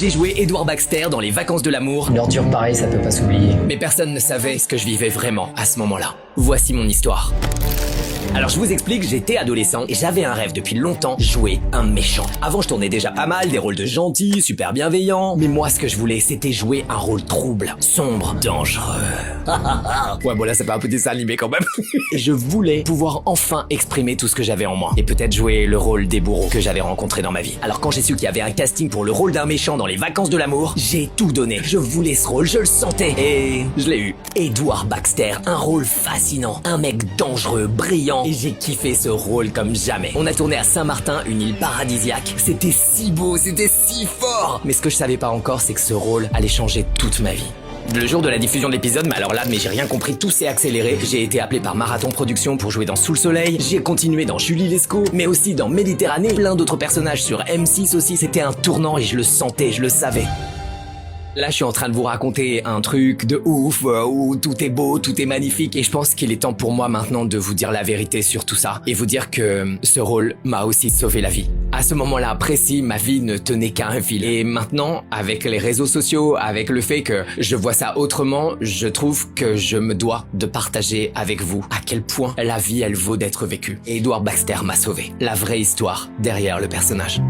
J'ai joué Edward Baxter dans Les Vacances de l'amour, Une ordure pareille, ça peut pas s'oublier. mais personne ne savait ce que je vivais vraiment à ce moment-là. Voici mon histoire. Alors je vous explique, j'étais adolescent et j'avais un rêve depuis longtemps, jouer un méchant. Avant je tournais déjà pas mal, des rôles de gentil, super bienveillant, mais moi ce que je voulais c'était jouer un rôle trouble, sombre, dangereux. Ouais bon là c'est pas un peu dessin animé quand même. Et je voulais pouvoir enfin exprimer tout ce que j'avais en moi et peut-être jouer le rôle des bourreaux que j'avais rencontrés dans ma vie. Alors quand j'ai su qu'il y avait un casting pour le rôle d'un méchant dans Les Vacances de l'amour, j'ai tout donné. Je voulais ce rôle, je le sentais et je l'ai eu. Edward Baxter, un rôle fascinant, un mec dangereux, brillant. Et j'ai kiffé ce rôle comme jamais. On a tourné à Saint-Martin, une île paradisiaque. C'était si beau, c'était si fort. Mais ce que je savais pas encore, c'est que ce rôle allait changer toute ma vie. Le jour de la diffusion de l'épisode, mais alors là, j'ai rien compris, tout s'est accéléré. J'ai été appelé par Marathon Productions pour jouer dans Sous le Soleil. J'ai continué dans Julie Lescaut, mais aussi dans Méditerranée. Plein d'autres personnages sur M6 aussi. C'était un tournant et je le sentais, je le savais. Là, je suis en train de vous raconter un truc de ouf, où tout est beau, tout est magnifique, et je pense qu'il est temps pour moi maintenant de vous dire la vérité sur tout ça, et vous dire que ce rôle m'a aussi sauvé la vie. À ce moment-là précis, ma vie ne tenait qu'à un fil. Et maintenant, avec les réseaux sociaux, avec le fait que je vois ça autrement, je trouve que je me dois de partager avec vous à quel point la vie, elle vaut d'être vécue. Et Edward Baxter m'a sauvé. La vraie histoire derrière le personnage.